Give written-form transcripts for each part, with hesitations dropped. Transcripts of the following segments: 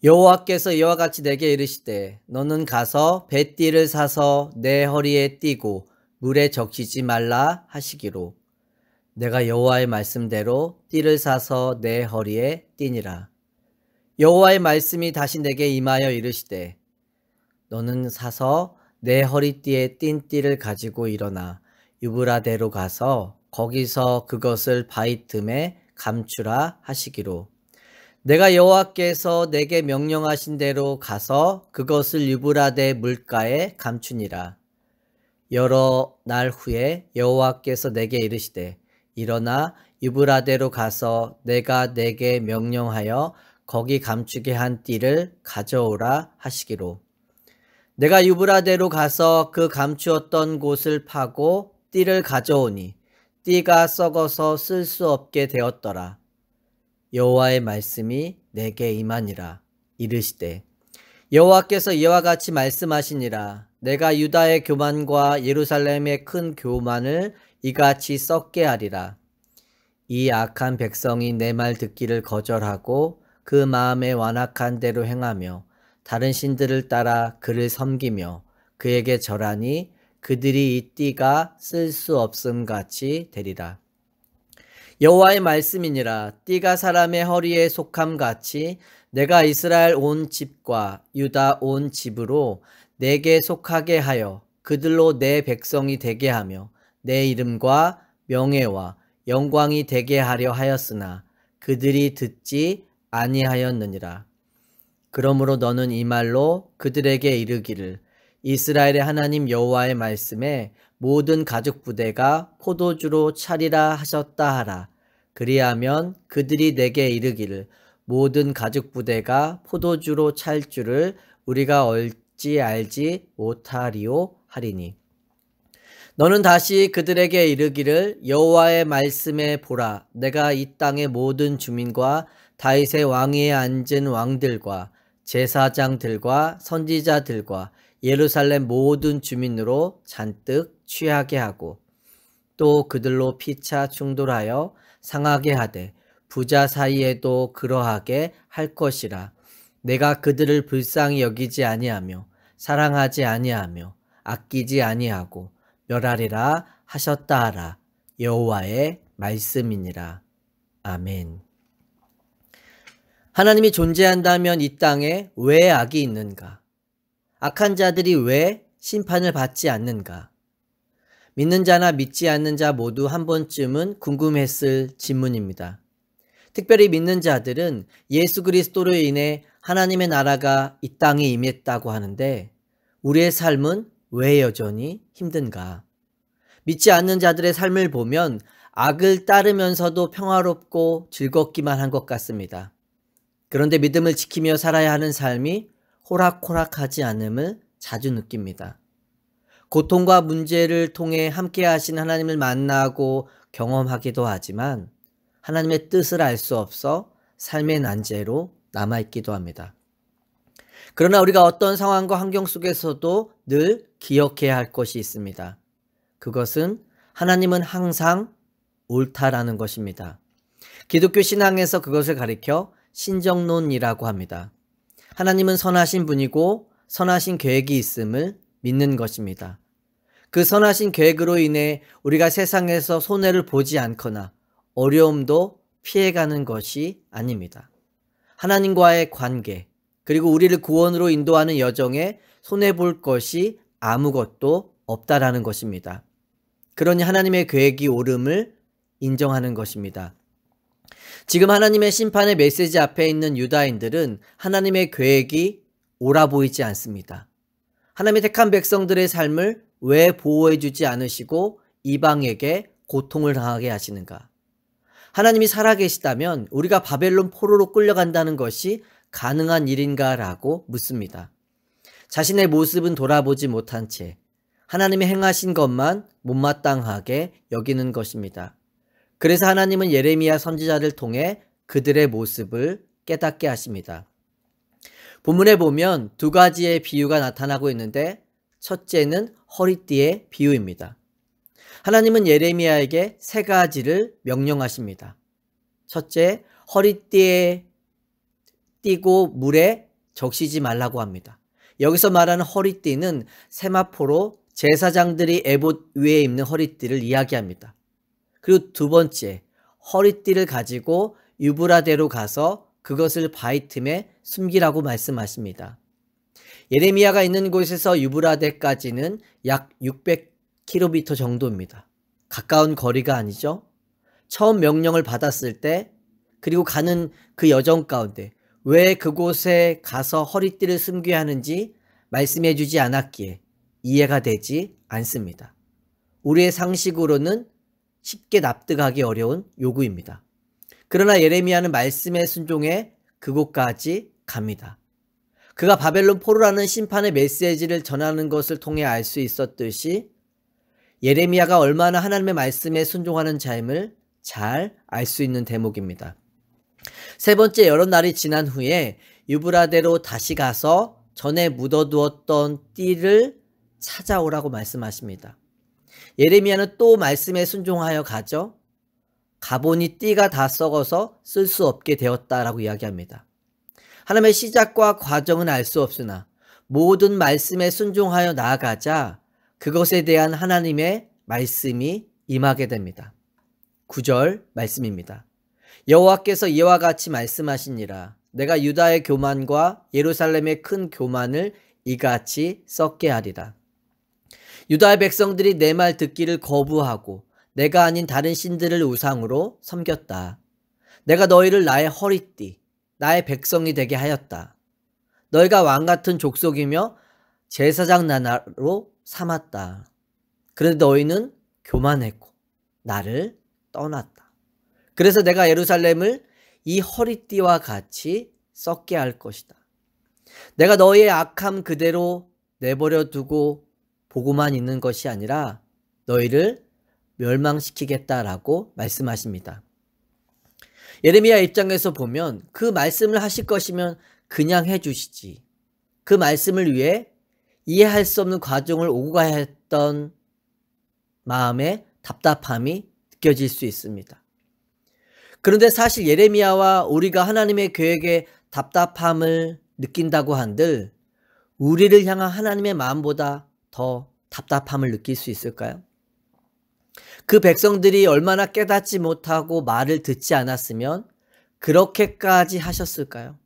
여호와께서 이와 같이 내게 이르시되 너는 가서 뱃띠를 사서 내 허리에 띠고 물에 적시지 말라 하시기로 내가 여호와의 말씀대로 띠를 사서 내 허리에 띠니라. 여호와의 말씀이 다시 내게 임하여 이르시되 너는 사서 내 허리띠에 띈 띠를 가지고 일어나 유브라데로 가서 거기서 그것을 바위 틈에 감추라 하시기로 내가 여호와께서 내게 명령하신 대로 가서 그것을 유브라데 물가에 감추니라. 여러 날 후에 여호와께서 내게 이르시되 일어나 유브라데로 가서 내가 내게 명령하여 거기 감추게 한 띠를 가져오라 하시기로 내가 유브라데로 가서 그 감추었던 곳을 파고 띠를 가져오니 띠가 썩어서 쓸 수 없게 되었더라. 여호와의 말씀이 내게 임하니라. 이르시되 여호와께서 이와 같이 말씀하시니라. 내가 유다의 교만과 예루살렘의 큰 교만을 이같이 썩게 하리라. 이 악한 백성이 내 말 듣기를 거절하고 그 마음에 완악한 대로 행하며 다른 신들을 따라 그를 섬기며 그에게 절하니 그들이 이 띠가 쓸 수 없음 같이 되리라. 여호와의 말씀이니라. 띠가 사람의 허리에 속함 같이 내가 이스라엘 온 집과 유다 온 집으로 내게 속하게 하여 그들로 내 백성이 되게 하며 내 이름과 명예와 영광이 되게 하려 하였으나 그들이 듣지 아니하였느니라. 그러므로 너는 이 말로 그들에게 이르기를 이스라엘의 하나님 여호와의 말씀에 모든 가죽 부대가 포도주로 차리라 하셨다 하라. 그리하면 그들이 내게 이르기를 모든 가죽 부대가 포도주로 찰 줄을 우리가 어찌 알지 못하리요 하리니 너는 다시 그들에게 이르기를 여호와의 말씀에 보라. 내가 이 땅의 모든 주민과 다윗의 왕위에 앉은 왕들과 제사장들과 선지자들과 예루살렘 모든 주민으로 잔뜩 취하게 하고 또 그들로 피차 충돌하여 상하게 하되 부자 사이에도 그러하게 할 것이라. 내가 그들을 불쌍히 여기지 아니하며 사랑하지 아니하며 아끼지 아니하고 멸하리라 하셨다 하라. 여호와의 말씀이니라. 아멘. 하나님이 존재한다면 이 땅에 왜 악이 있는가? 악한 자들이 왜 심판을 받지 않는가? 믿는 자나 믿지 않는 자 모두 한 번쯤은 궁금했을 질문입니다. 특별히 믿는 자들은 예수 그리스도로 인해 하나님의 나라가 이 땅에 임했다고 하는데 우리의 삶은 왜 여전히 힘든가? 믿지 않는 자들의 삶을 보면 악을 따르면서도 평화롭고 즐겁기만 한 것 같습니다. 그런데 믿음을 지키며 살아야 하는 삶이 호락호락하지 않음을 자주 느낍니다. 고통과 문제를 통해 함께 하신 하나님을 만나고 경험하기도 하지만 하나님의 뜻을 알 수 없어 삶의 난제로 남아있기도 합니다. 그러나 우리가 어떤 상황과 환경 속에서도 늘 기억해야 할 것이 있습니다. 그것은 하나님은 항상 옳다라는 것입니다. 기독교 신앙에서 그것을 가리켜 신정론이라고 합니다. 하나님은 선하신 분이고 선하신 계획이 있음을 믿는 것입니다. 그 선하신 계획으로 인해 우리가 세상에서 손해를 보지 않거나 어려움도 피해가는 것이 아닙니다. 하나님과의 관계 그리고 우리를 구원으로 인도하는 여정에 손해볼 것이 아무것도 없다라는 것입니다. 그러니 하나님의 계획이 옳음을 인정하는 것입니다. 지금 하나님의 심판의 메시지 앞에 있는 유다인들은 하나님의 계획이 옳아 보이지 않습니다. 하나님의 택한 백성들의 삶을 왜 보호해주지 않으시고 이방에게 고통을 당하게 하시는가? 하나님이 살아계시다면 우리가 바벨론 포로로 끌려간다는 것이 가능한 일인가라고 묻습니다. 자신의 모습은 돌아보지 못한 채 하나님의 행하신 것만 못마땅하게 여기는 것입니다. 그래서 하나님은 예레미야 선지자를 통해 그들의 모습을 깨닫게 하십니다. 본문에 보면 두 가지의 비유가 나타나고 있는데 첫째는 허리띠의 비유입니다. 하나님은 예레미야에게 세 가지를 명령하십니다. 첫째, 허리띠에 띠고 물에 적시지 말라고 합니다. 여기서 말하는 허리띠는 세마포로 제사장들이 에봇 위에 입는 허리띠를 이야기합니다. 그리고 두 번째, 허리띠를 가지고 유브라데로 가서 그것을 바위 틈에 숨기라고 말씀하십니다. 예레미야가 있는 곳에서 유브라데까지는 약 600km 정도입니다. 가까운 거리가 아니죠. 처음 명령을 받았을 때 그리고 가는 그 여정 가운데 왜 그곳에 가서 허리띠를 숨겨야 하는지 말씀해 주지 않았기에 이해가 되지 않습니다. 우리의 상식으로는 쉽게 납득하기 어려운 요구입니다. 그러나 예레미야는 말씀에 순종해 그곳까지 갑니다. 그가 바벨론 포로라는 심판의 메시지를 전하는 것을 통해 알 수 있었듯이 예레미야가 얼마나 하나님의 말씀에 순종하는 자임을 잘 알 수 있는 대목입니다. 세 번째, 여러 날이 지난 후에 유브라데로 다시 가서 전에 묻어두었던 띠를 찾아오라고 말씀하십니다. 예레미야는 또 말씀에 순종하여 가죠. 가보니 띠가 다 썩어서 쓸 수 없게 되었다라고 이야기합니다. 하나님의 시작과 과정은 알 수 없으나 모든 말씀에 순종하여 나아가자 그것에 대한 하나님의 말씀이 임하게 됩니다. 9절 말씀입니다. 여호와께서 이와 같이 말씀하시니라. 내가 유다의 교만과 예루살렘의 큰 교만을 이같이 썩게 하리라. 유다의 백성들이 내 말 듣기를 거부하고 내가 아닌 다른 신들을 우상으로 섬겼다. 내가 너희를 나의 허리띠, 나의 백성이 되게 하였다. 너희가 왕같은 족속이며 제사장 나라로 삼았다. 그런데 너희는 교만했고 나를 떠났다. 그래서 내가 예루살렘을 이 허리띠와 같이 썩게 할 것이다. 내가 너희의 악함 그대로 내버려 두고 보고만 있는 것이 아니라 너희를 멸망시키겠다라고 말씀하십니다. 예레미야 입장에서 보면 그 말씀을 하실 것이면 그냥 해주시지. 그 말씀을 위해 이해할 수 없는 과정을 오고 가야 했던 마음의 답답함이 느껴질 수 있습니다. 그런데 사실 예레미야와 우리가 하나님의 계획에 답답함을 느낀다고 한들 우리를 향한 하나님의 마음보다 더 답답함을 느낄 수 있을까요? 그 백성들이 얼마나 깨닫지 못하고 말을 듣지 않았으면 그렇게까지 하셨을까요?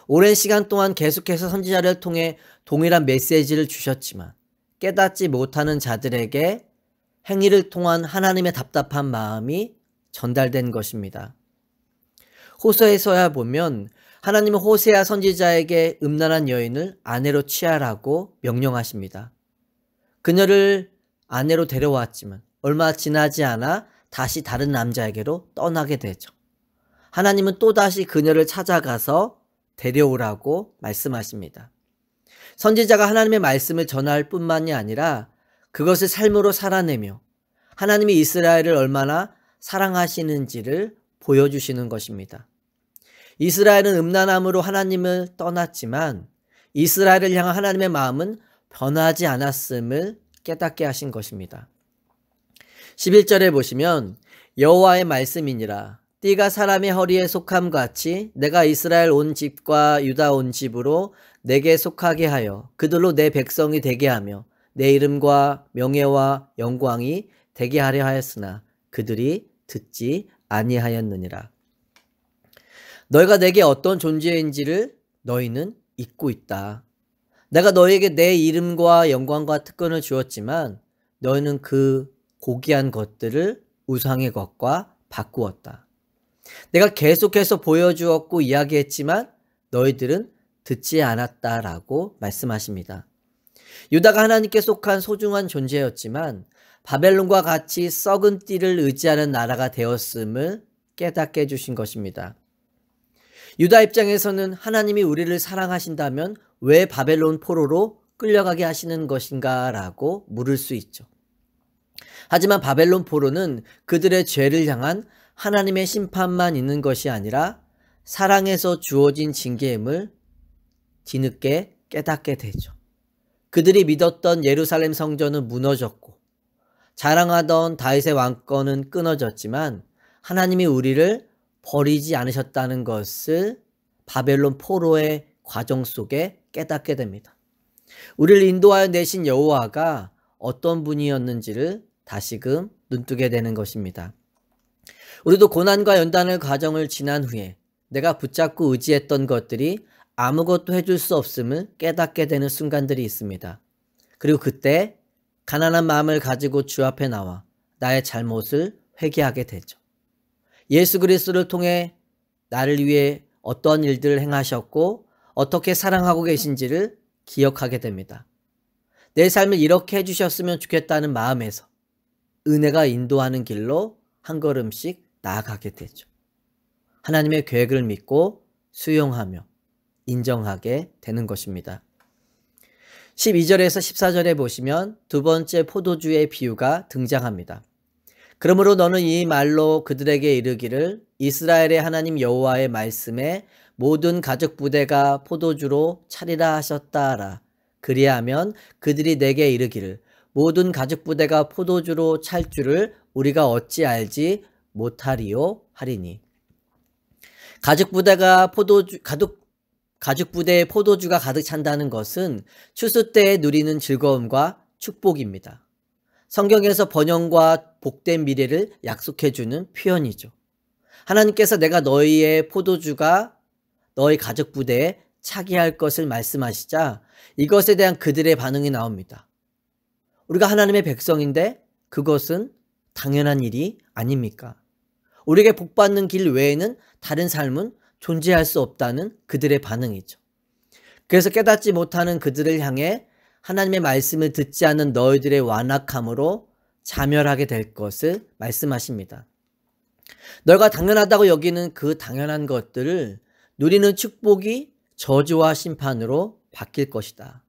오랜 시간 동안 계속해서 선지자를 통해 동일한 메시지를 주셨지만 깨닫지 못하는 자들에게 행위를 통한 하나님의 답답한 마음이 전달된 것입니다. 호세아서야 보면 하나님은 호세아 선지자에게 음란한 여인을 아내로 취하라고 명령하십니다. 그녀를 아내로 데려왔지만 얼마 지나지 않아 다시 다른 남자에게로 떠나게 되죠. 하나님은 또다시 그녀를 찾아가서 데려오라고 말씀하십니다. 선지자가 하나님의 말씀을 전할 뿐만이 아니라 그것을 삶으로 살아내며 하나님이 이스라엘을 얼마나 사랑하시는지를 보여주시는 것입니다. 이스라엘은 음란함으로 하나님을 떠났지만 이스라엘을 향한 하나님의 마음은 변하지 않았음을 깨닫게 하신 것입니다. 11절에 보시면 여호와의 말씀이니라. 띠가 사람의 허리에 속함 같이 내가 이스라엘 온 집과 유다 온 집으로 내게 속하게 하여 그들로 내 백성이 되게 하며 내 이름과 명예와 영광이 되게 하려 하였으나 그들이 듣지 아니하였느니라. 너희가 내게 어떤 존재인지를 너희는 잊고 있다. 내가 너희에게 내 이름과 영광과 특권을 주었지만 너희는 그 고귀한 것들을 우상의 것과 바꾸었다. 내가 계속해서 보여주었고 이야기했지만 너희들은 듣지 않았다라고 말씀하십니다. 유다가 하나님께 속한 소중한 존재였지만 바벨론과 같이 썩은 띠를 의지하는 나라가 되었음을 깨닫게 해주신 것입니다. 유다 입장에서는 하나님이 우리를 사랑하신다면 왜 바벨론 포로로 끌려가게 하시는 것인가 라고 물을 수 있죠. 하지만 바벨론 포로는 그들의 죄를 향한 하나님의 심판만 있는 것이 아니라 사랑에서 주어진 징계임을 뒤늦게 깨닫게 되죠. 그들이 믿었던 예루살렘 성전은 무너졌고 자랑하던 다윗의 왕권은 끊어졌지만 하나님이 우리를 버리지 않으셨다는 것을 바벨론 포로의 과정 속에 깨닫게 됩니다. 우리를 인도하여 내신 여호와가 어떤 분이었는지를 다시금 눈뜨게 되는 것입니다. 우리도 고난과 연단의 과정을 지난 후에 내가 붙잡고 의지했던 것들이 아무것도 해줄 수 없음을 깨닫게 되는 순간들이 있습니다. 그리고 그때 가난한 마음을 가지고 주 앞에 나와 나의 잘못을 회개하게 되죠. 예수 그리스도를 통해 나를 위해 어떤 일들을 행하셨고 어떻게 사랑하고 계신지를 기억하게 됩니다. 내 삶을 이렇게 해주셨으면 좋겠다는 마음에서 은혜가 인도하는 길로 한 걸음씩 나아가게 되죠. 하나님의 계획을 믿고 수용하며 인정하게 되는 것입니다. 12절에서 14절에 보시면 두 번째 포도주의 비유가 등장합니다. 그러므로 너는 이 말로 그들에게 이르기를 이스라엘의 하나님 여호와의 말씀에 모든 가죽 부대가 포도주로 차리라 하셨다 하라. 그리하면 그들이 내게 이르기를 모든 가죽 부대가 포도주로 찰 줄을 우리가 어찌 알지 못하리요 하리니. 가죽 부대에 포도주가 가득 찬다는 것은 추수 때에 누리는 즐거움과 축복입니다. 성경에서 번영과 복된 미래를 약속해주는 표현이죠. 하나님께서 내가 너희의 포도주가 너희 가죽 부대에 차게 할 것을 말씀하시자 이것에 대한 그들의 반응이 나옵니다. 우리가 하나님의 백성인데 그것은 당연한 일이 아닙니까? 우리에게 복받는 길 외에는 다른 삶은 존재할 수 없다는 그들의 반응이죠. 그래서 깨닫지 못하는 그들을 향해 하나님의 말씀을 듣지 않는 너희들의 완악함으로 자멸하게 될 것을 말씀하십니다. 너희가 당연하다고 여기는 그 당연한 것들을 누리는 축복이 저주와 심판으로 바뀔 것이다.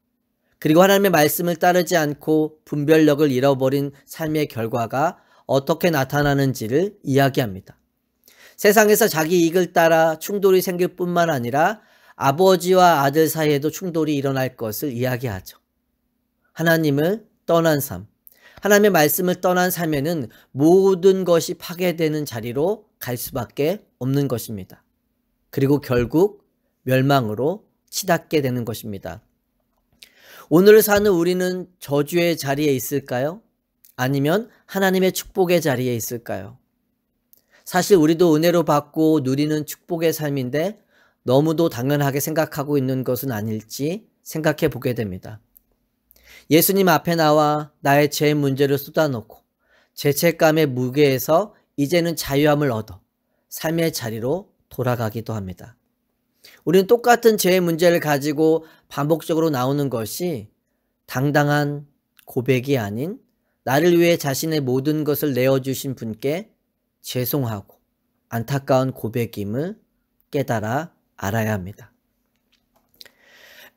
그리고 하나님의 말씀을 따르지 않고 분별력을 잃어버린 삶의 결과가 어떻게 나타나는지를 이야기합니다. 세상에서 자기 이익을 따라 충돌이 생길 뿐만 아니라 아버지와 아들 사이에도 충돌이 일어날 것을 이야기하죠. 하나님을 떠난 삶, 하나님의 말씀을 떠난 삶에는 모든 것이 파괴되는 자리로 갈 수밖에 없는 것입니다. 그리고 결국 멸망으로 치닫게 되는 것입니다. 오늘 사는 우리는 저주의 자리에 있을까요? 아니면 하나님의 축복의 자리에 있을까요? 사실 우리도 은혜로 받고 누리는 축복의 삶인데 너무도 당연하게 생각하고 있는 것은 아닐지 생각해 보게 됩니다. 예수님 앞에 나와 나의 죄 문제를 쏟아놓고 죄책감의 무게에서 이제는 자유함을 얻어 삶의 자리로 돌아가기도 합니다. 우리는 똑같은 죄의 문제를 가지고 반복적으로 나오는 것이 당당한 고백이 아닌 나를 위해 자신의 모든 것을 내어주신 분께 죄송하고 안타까운 고백임을 깨달아 알아야 합니다.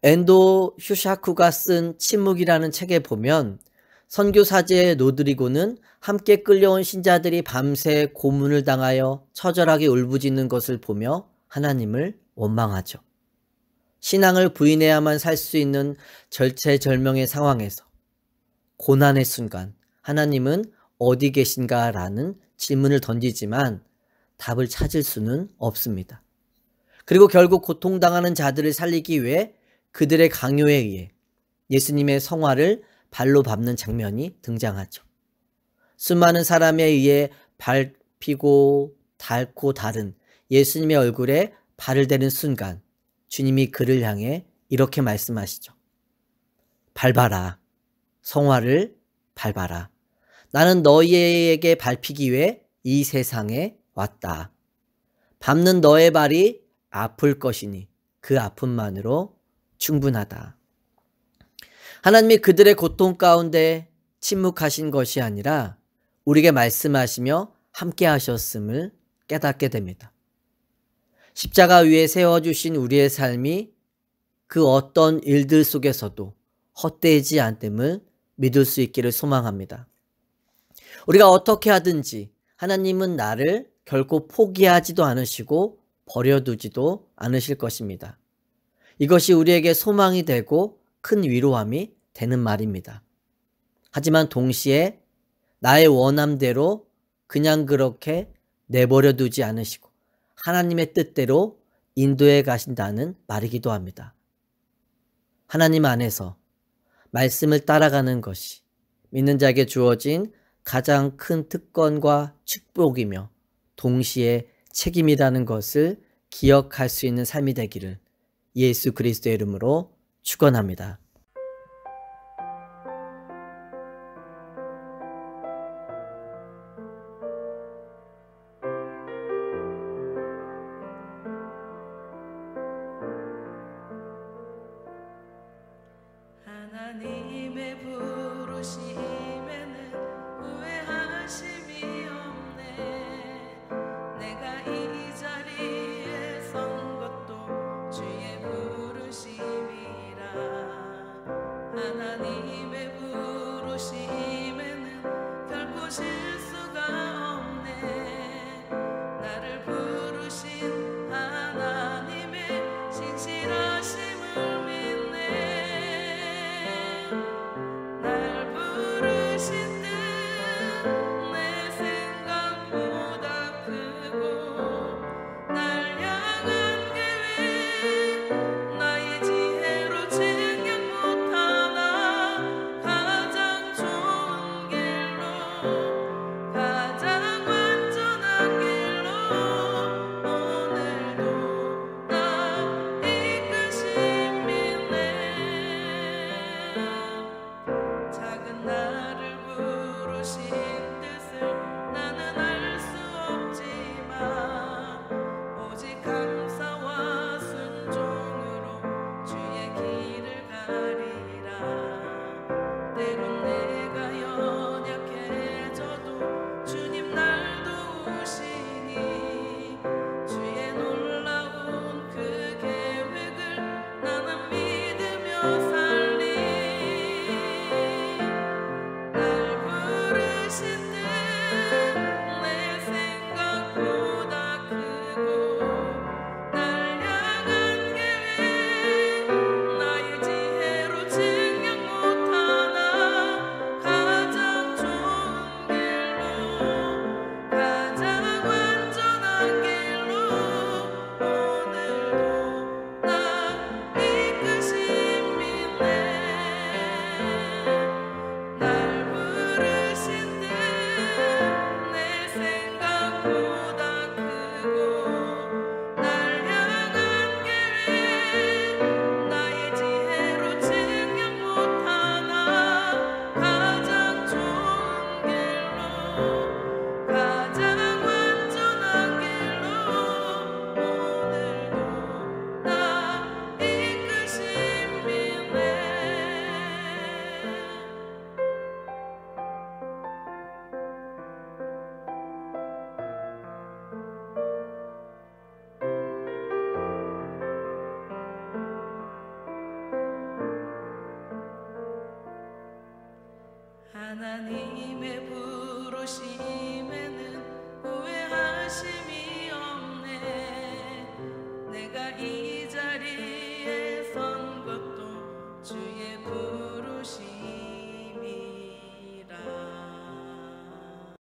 엔도 휴샤쿠가 쓴 침묵이라는 책에 보면 선교사제 로드리고는 함께 끌려온 신자들이 밤새 고문을 당하여 처절하게 울부짖는 것을 보며 하나님을 원망하죠. 신앙을 부인해야만 살 수 있는 절체절명의 상황에서 고난의 순간 하나님은 어디 계신가 라는 질문을 던지지만 답을 찾을 수는 없습니다. 그리고 결국 고통당하는 자들을 살리기 위해 그들의 강요에 의해 예수님의 성화를 발로 밟는 장면이 등장하죠. 수많은 사람에 의해 밟히고 닳고 닳은 예수님의 얼굴에 발을 대는 순간 주님이 그를 향해 이렇게 말씀하시죠. 밟아라. 성화를 밟아라. 나는 너희에게 밟히기 위해 이 세상에 왔다. 밟는 너의 발이 아플 것이니 그 아픔만으로 충분하다. 하나님이 그들의 고통 가운데 침묵하신 것이 아니라 우리에게 말씀하시며 함께 하셨음을 깨닫게 됩니다. 십자가 위에 세워주신 우리의 삶이 그 어떤 일들 속에서도 헛되지 않음을 믿을 수 있기를 소망합니다. 우리가 어떻게 하든지 하나님은 나를 결코 포기하지도 않으시고 버려두지도 않으실 것입니다. 이것이 우리에게 소망이 되고 큰 위로함이 되는 말입니다. 하지만 동시에 나의 원함대로 그냥 그렇게 내버려 두지 않으시고 하나님의 뜻대로 인도해 가신다는 말이기도 합니다. 하나님 안에서 말씀을 따라가는 것이 믿는 자에게 주어진 가장 큰 특권과 축복이며 동시에 책임이라는 것을 기억할 수 있는 삶이 되기를 예수 그리스도의 이름으로 축원합니다.